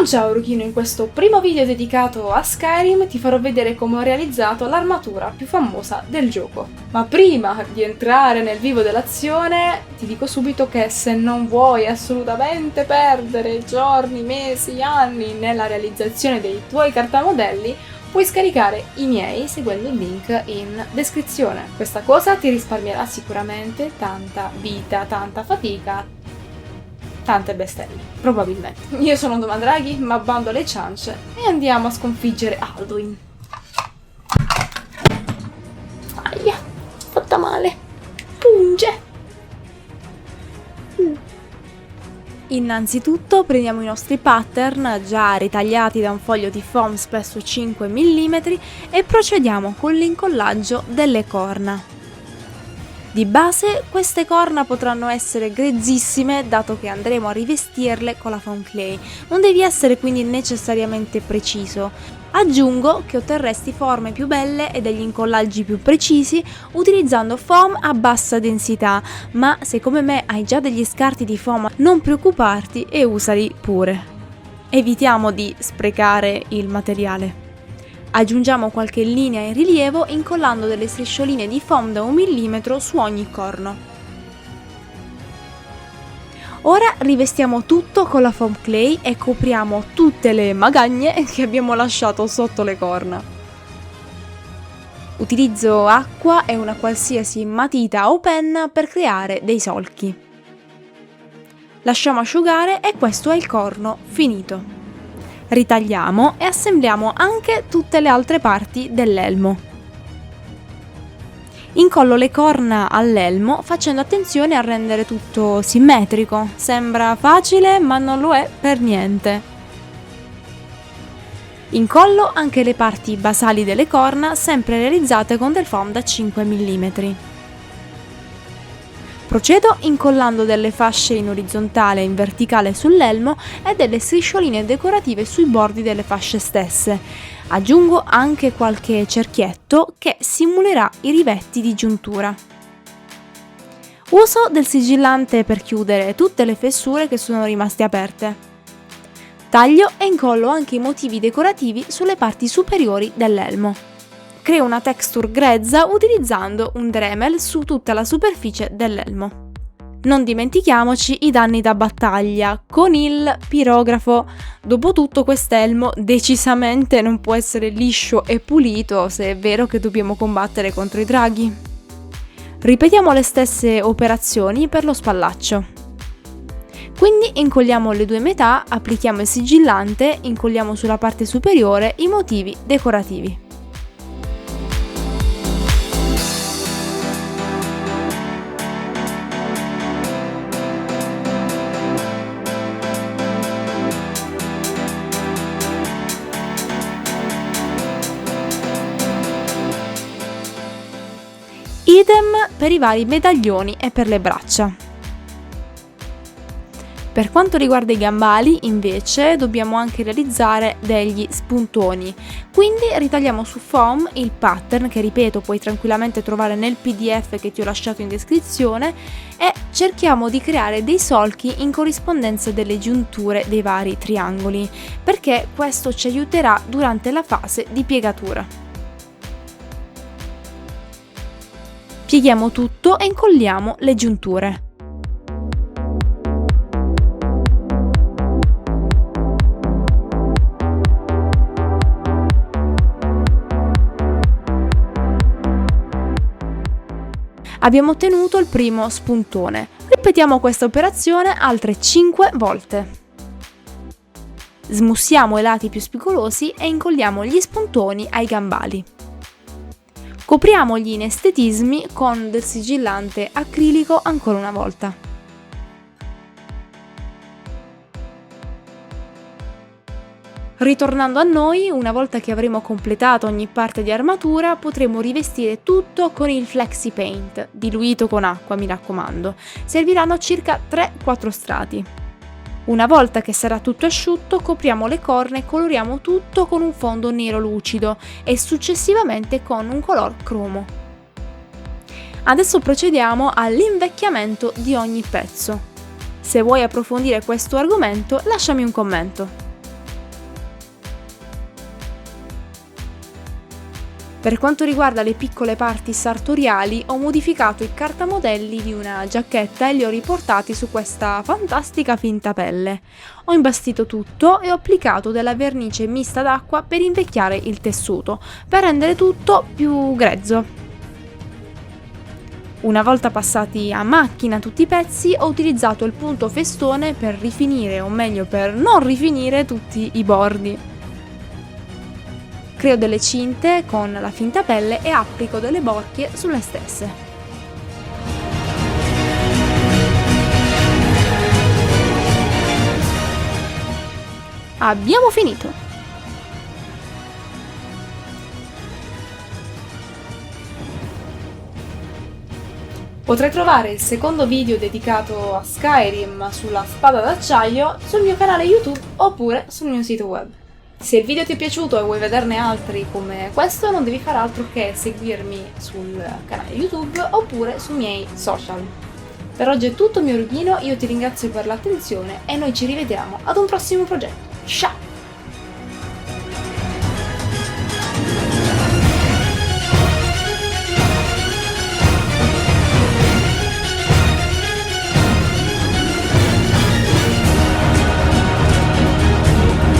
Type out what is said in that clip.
Ciao Ruchino, in questo primo video dedicato a Skyrim ti farò vedere come ho realizzato l'armatura più famosa del gioco. Ma prima di entrare nel vivo dell'azione ti dico subito che se non vuoi assolutamente perdere giorni, mesi, anni nella realizzazione dei tuoi cartamodelli, puoi scaricare i miei seguendo il link in descrizione. Questa cosa ti risparmierà sicuramente tanta vita, tanta fatica, tante bestemmie, probabilmente. Io sono Domadraghi, ma bando alle ciance e andiamo a sconfiggere Alduin. Aia, fatta male. Punge. Innanzitutto prendiamo i nostri pattern già ritagliati da un foglio di foam spesso 5 mm e procediamo con l'incollaggio delle corna. Di base queste corna potranno essere grezzissime dato che andremo a rivestirle con la foam clay, non devi essere quindi necessariamente preciso. Aggiungo che otterresti forme più belle e degli incollaggi più precisi utilizzando foam a bassa densità, ma se come me hai già degli scarti di foam non preoccuparti e usali pure. Evitiamo di sprecare il materiale. Aggiungiamo qualche linea in rilievo incollando delle striscioline di foam da 1 mm su ogni corno. Ora rivestiamo tutto con la foam clay e copriamo tutte le magagne che abbiamo lasciato sotto le corna. Utilizzo acqua e una qualsiasi matita o penna per creare dei solchi. Lasciamo asciugare e questo è il corno finito. Ritagliamo e assembliamo anche tutte le altre parti dell'elmo. Incollo le corna all'elmo facendo attenzione a rendere tutto simmetrico. Sembra facile, ma non lo è per niente. Incollo anche le parti basali delle corna, sempre realizzate con del foam da 5 mm. Procedo incollando delle fasce in orizzontale e in verticale sull'elmo e delle striscioline decorative sui bordi delle fasce stesse. Aggiungo anche qualche cerchietto che simulerà i rivetti di giuntura. Uso del sigillante per chiudere tutte le fessure che sono rimaste aperte. Taglio e incollo anche i motivi decorativi sulle parti superiori dell'elmo. Creo una texture grezza utilizzando un Dremel su tutta la superficie dell'elmo. Non dimentichiamoci i danni da battaglia con il pirografo. Dopotutto quest'elmo decisamente non può essere liscio e pulito se è vero che dobbiamo combattere contro i draghi. Ripetiamo le stesse operazioni per lo spallaccio. Quindi incolliamo le due metà, applichiamo il sigillante, incolliamo sulla parte superiore i motivi decorativi. Idem per i vari medaglioni e per le braccia. Per quanto riguarda i gambali, invece, dobbiamo anche realizzare degli spuntoni. Quindi ritagliamo su foam il pattern, che ripeto puoi tranquillamente trovare nel PDF che ti ho lasciato in descrizione, e cerchiamo di creare dei solchi in corrispondenza delle giunture dei vari triangoli, perché questo ci aiuterà durante la fase di piegatura. Pieghiamo tutto e incolliamo le giunture. Abbiamo ottenuto il primo spuntone. Ripetiamo questa operazione altre 5 volte. Smussiamo i lati più spigolosi e incolliamo gli spuntoni ai gambali. Copriamo gli inestetismi con del sigillante acrilico ancora una volta. Ritornando a noi, una volta che avremo completato ogni parte di armatura, potremo rivestire tutto con il Flexi Paint, diluito con acqua, mi raccomando. Serviranno circa 3-4 strati. Una volta che sarà tutto asciutto, copriamo le corna e coloriamo tutto con un fondo nero lucido e successivamente con un color cromo. Adesso procediamo all'invecchiamento di ogni pezzo. Se vuoi approfondire questo argomento, lasciami un commento. Per quanto riguarda le piccole parti sartoriali, ho modificato i cartamodelli di una giacchetta e li ho riportati su questa fantastica finta pelle. Ho imbastito tutto e ho applicato della vernice mista d'acqua per invecchiare il tessuto, per rendere tutto più grezzo. Una volta passati a macchina tutti i pezzi, ho utilizzato il punto festone per rifinire, o meglio per non rifinire, tutti i bordi. Creo delle cinte con la finta pelle e applico delle borchie sulle stesse. Abbiamo finito! Potrai trovare il secondo video dedicato a Skyrim sulla spada d'acciaio sul mio canale YouTube oppure sul mio sito web. Se il video ti è piaciuto e vuoi vederne altri come questo, non devi fare altro che seguirmi sul canale YouTube oppure sui miei social. Per oggi è tutto mio Rubino, io ti ringrazio per l'attenzione e noi ci rivediamo ad un prossimo progetto. Ciao!